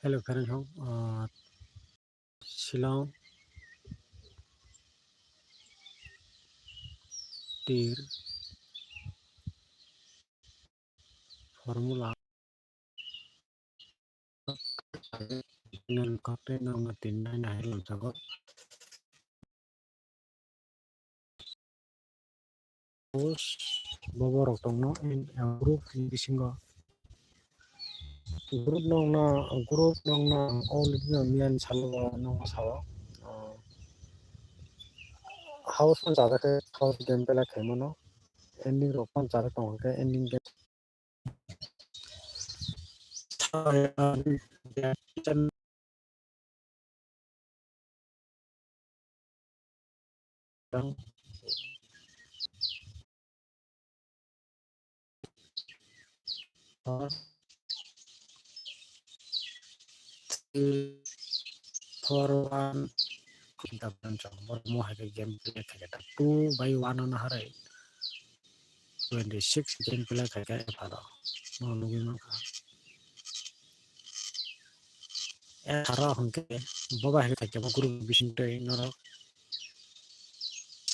Hello friends, Shillong Teer formula nên có tên ông tin này làm sao có post KOKBOROK tong no in group singo group nong na all the mian salwa nong sawa house on jada ke house game pela khemono ending ro pon jada tong ke ending game kitchen dang for one kita bencong mo ha game play ka 2/1 on hare 26 game play ka palo no lugi no ka hara honke boba he ka guru bising to no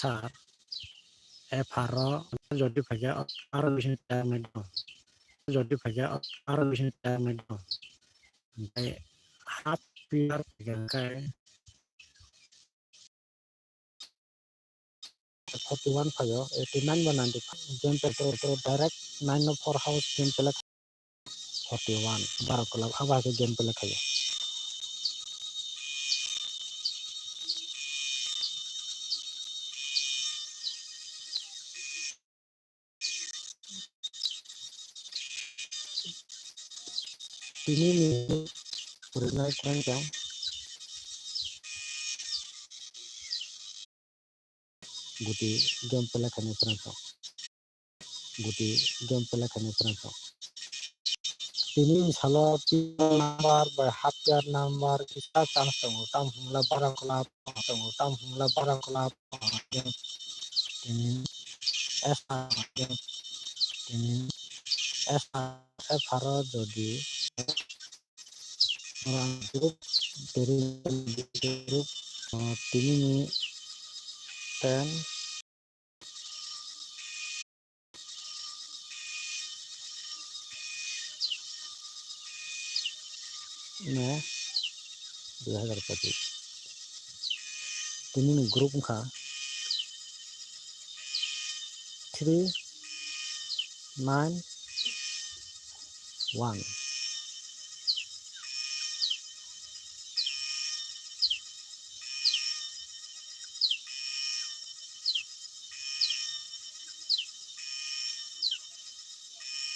sar hara jodi phaga aro bising time no jodi phaga aro bising time no half year kai 41 phaga 89 banandi game to direct 904 house game play 41 12 club aba ke game play khayo ini Pernah terancam guti game pela kane terancam guti game pela kane terancam ini salah number by half year number kita chance tunggu tam hula barang kelap tunggu tam hula barang kelap ini S ini S F harus jadi orang grup dari grup ini 10 nah 2025 ini grup ka 3 9 1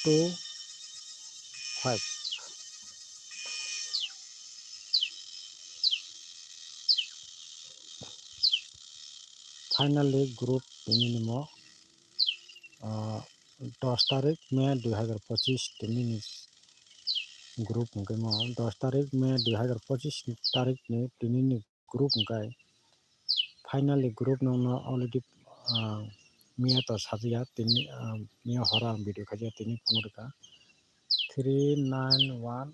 2 5 finally group ini mo 10 तारीख में 2025 ini grup mungkin mau 10 तारीख में 2025 तारीख में ini grup mungkin finally group nongno already mia to saja ini mia hora video kaja ini penuruka 39125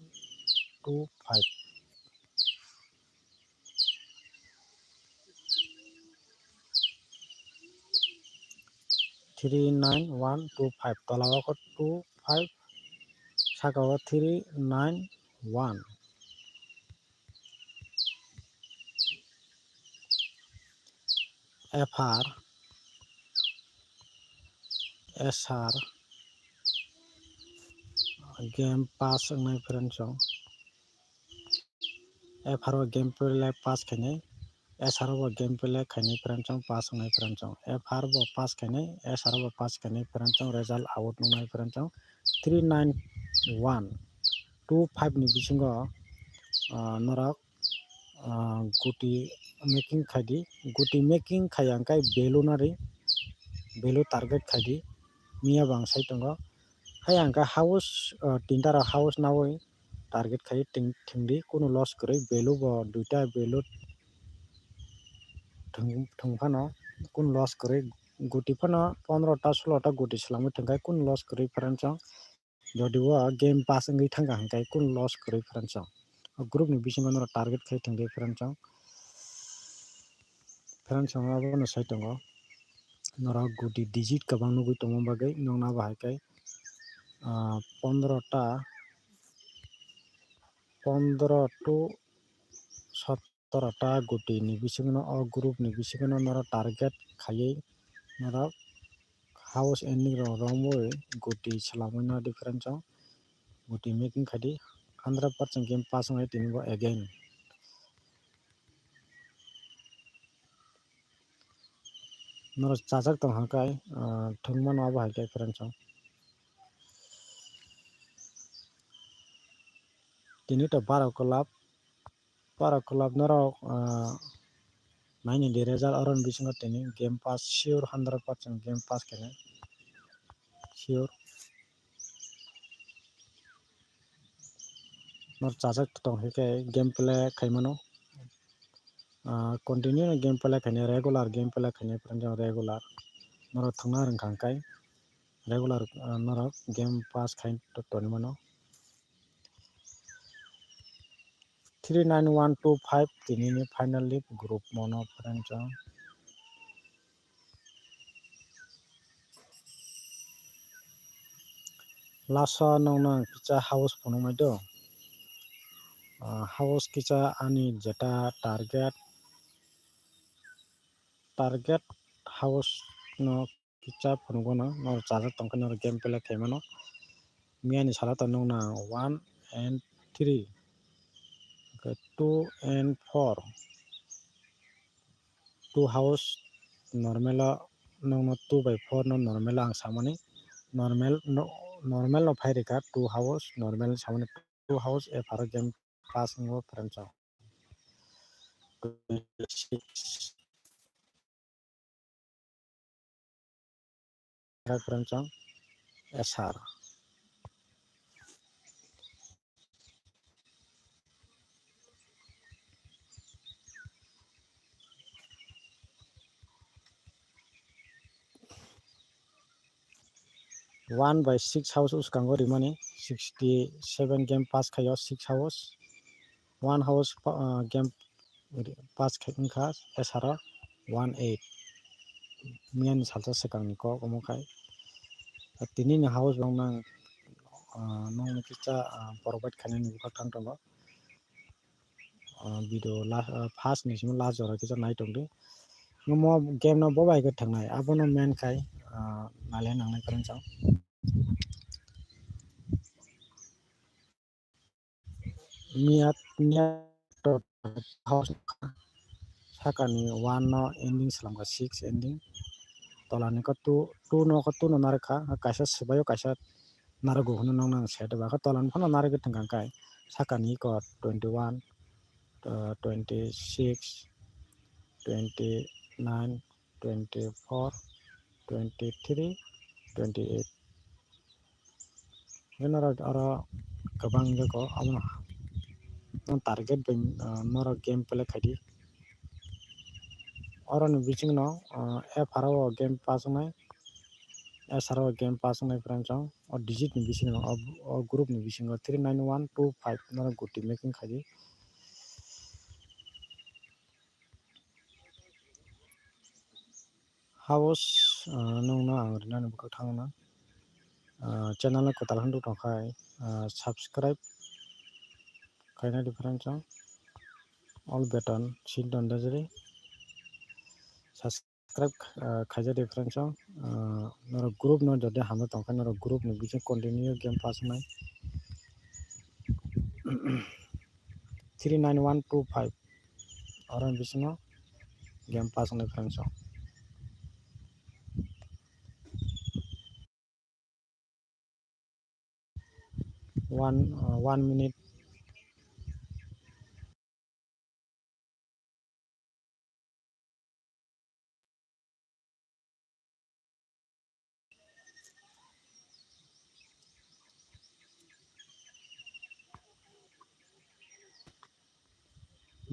39125 talawa ko 25 sakawa 391 FR SR game pass ngai friend song FR game play pass kene SR bo game play kene friend song pass ngai friend song FR bo pass kene SR bo pass kene friend song result out ngai friend song 39125 ni bisingo norak guti making khadi guti making khayangkai belunari belu target khadi mia bangsai tongo hayangka house tintara house nawai target khai tingdi kuno loss kore belu bo duita belu thungphano kun loss kore guti phano 15 ta 16 ta guti salami thangkai kun loss kore franchang jodi wa game pass ngai thanga hangkai kun loss kore franchang Group ni bisingo noro target khai tongdi friendsong abo no sai tongo noro guti digit kabang nugui tongo bagai nongna bahai kai 15 to 17 guti ni bisingo o group ni bisingo noro target khayei noro house ending romoi guti salamoi no difference guti making khadi 100% game pass ngai tinibo again noro chajak tong hakai thungma no bahai kai friends tini to 12 club noro naini di result aron bisingo tini game pass sure 100% game pass kene sure nor chajak tong hakai game play khaimano continue game play khaine regular game play khaine friends regular noro thungna rengkhang kai regular noro game pass khain to tonimano 39125 tinini final league group mono friends last nongna kicha house phonongmai do house kicha ani jeta target house no kicha phongono no chajak tongkha no game play khaimano miani sala to nongna 1 and 3 2 and 4 2 house normal nongno 2/4 no normal ang samani normal no phairika 2 house normal samani 2 house e faro game pass ngo friends 26 friends SR 1/6 house uskango rimani 67 game pass khayo 6 house 1 house game pass khaingkha SR 18 mian salsa sekangni ko omokai tini ni house bangna nong kicha provide khainani buka thangtongo video first ni simo last jora kicha naitongdi mo game no bobai ke thangnai abono main kai nale nangnai friends miat to house sakani 1 no ending salamka 6 ending tolani ko 2 no ko 2 no narkha kaisa sibayo kaisa narago hono nong nang set ba ka tolan phono narage thangkang kai sakani ko 21 26 29 24 23 28 yenara ara kabang ko amna target ben nora game play khadi oron biching no e pharo game pass nai SRO game pass nai friends o digit ni biching no o group ni biching 39125 nora guti making khadi house nong na ang rina buka thangna channel ko talhan du tongkhai subscribe kaina difference all button sit down dajari subscribe khaja difference noro group no jodi hamna tongkhai noro group ni biche continue game pass nai 39125 oran bisingo game pass nai friends 1 minute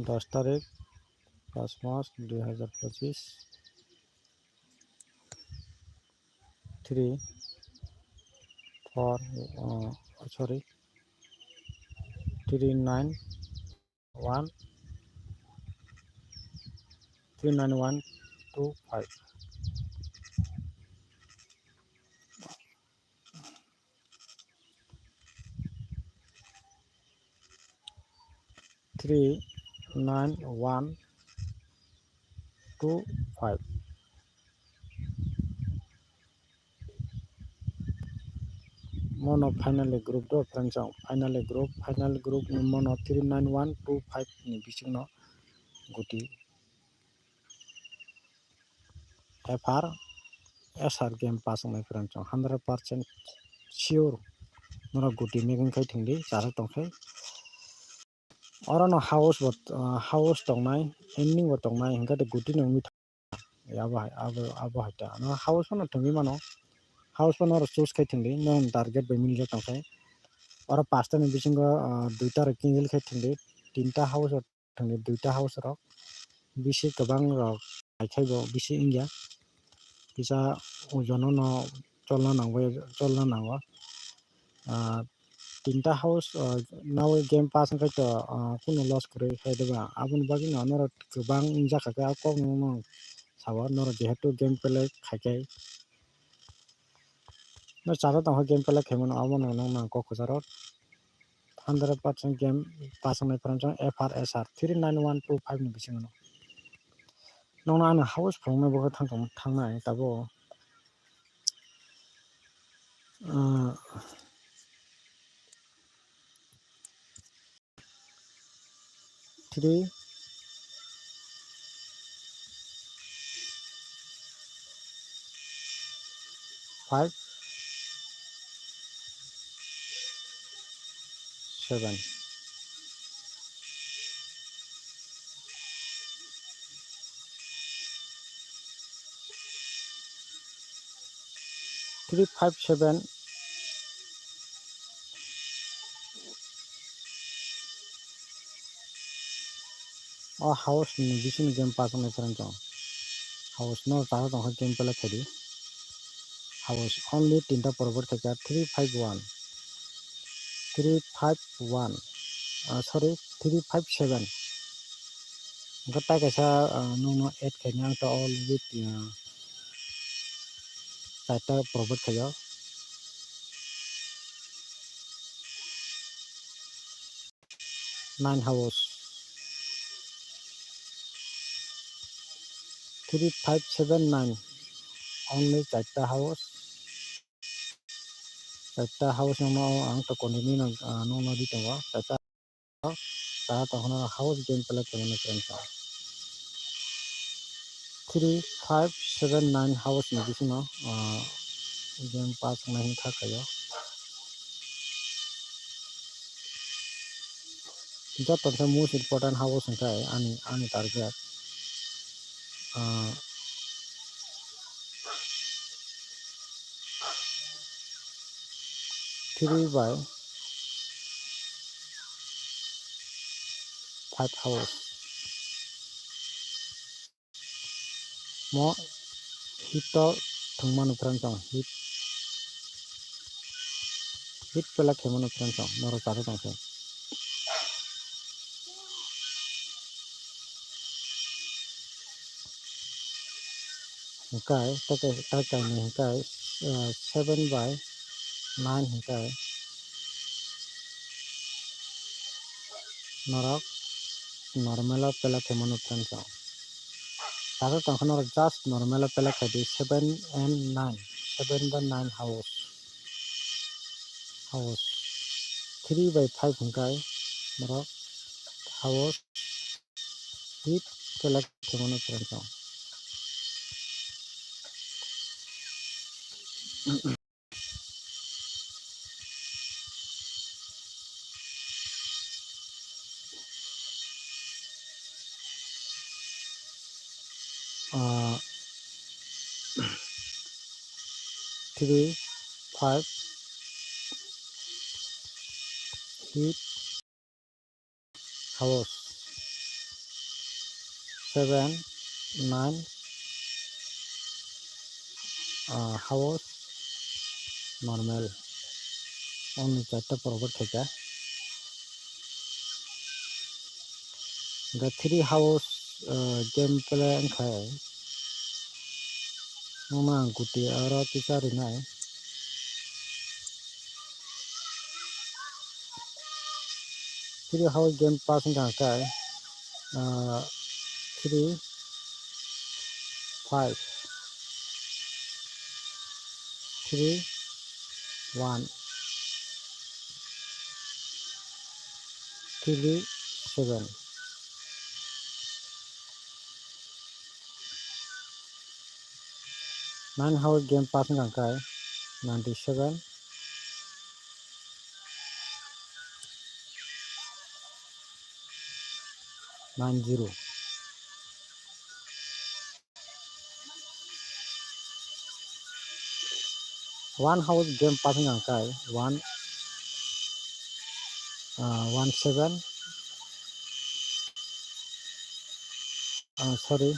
दस तारिख 5 मार्च 2025 3 4 sorry 39 1 391 25 39125 mono finally group do friends finally group mono 39125 ni bisingno guti FR SR game pass my friends 100% sure nora guti megan kai thingdi chara tongkhai orano house tongnai ending bo tongnai hingka de guti nangmi abo haita no house no thungmi mano house no choose kai thingdi non target by minute tongkhai ora pasta ni bisingo duita ra kingil khai thingdi tinta house thingdi duita house ro bisi kabang rok aikhai bo bisi india kisa ojono no cholna nango tinta house now game pass kai to kuno loss kore khai deba abun bagi no nor kabang jaka ka ko no sawa nor jehetu game play khaikai no chara tong game play khaimano abon no na ko khosaro 100% game pass my friends FRSR 39125 ni bisingo nong na house from me bo thangnai tabo 3 5 7 357 or house ni bisin game pass my friends house no chara tong game play khadi house only tinta porobor theka 351 351 sorry 357 gata kaisa no 8 kanyang to all with tata porobor khayo 9 house 3579 only tata house no ang to konini no di to tata ta to house game play kemana friends 3579 house ni bisino game pass nahi thakayo joto the most important house kai ani target 3 by 5 house mo hito thungmanu friends hit pela khemanu friends noro charo tongse Hingkai takai ni hingkai 7 by 9 hingkai norok normal pela khemanu friends charo tongkhano just normal pela khadi 7 and 9 7 by 9 house 3 by 5 hingkai norok house hit pela khemanu friends uh 3 5 hit house 7 9 house normal only 4টা পর্বত থেকে The three house gameplay angkai mama guti aro tisari nai three house game pass angkai 3 5 3 1 3 7 9 house game pass angkai 97 90 one house game pass angkai 1 17 sorry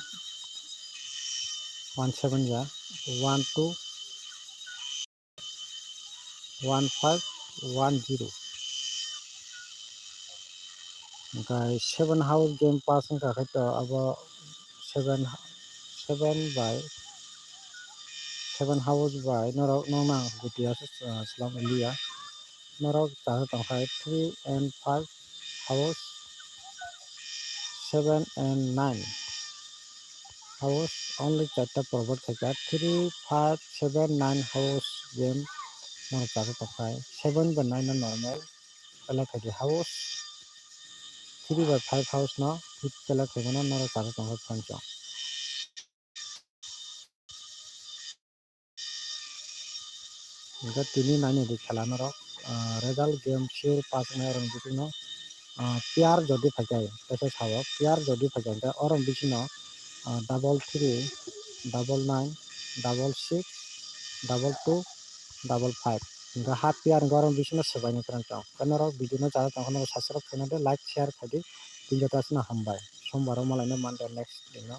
17 ya 12 1510 angkai 7 house game pass angkai to abo 7 by 7 house by norok nonang gutia slam india norok ta tangkai 3 and 5 house 7 and 9 house only chapter forward theka 3 5 7 9 house game norok ta tangkai 7 by 9 normal kala theki house 3 by 5 house no hit kala theki no norok ta tangkai pancho Enggak tini nanya di খেলা norok result game sure pass na orang bisino PR jodi pakai pese sawo PR jodi pakai ta orang bisino double 3 double 9 double 6 double 2 double 5 enggak half PR enggak orang bisino sebanyak orang cong karena orang video cara cong kono subscribe kena de like share tadi tinjau tasna hambai sombaro malainya mande next dino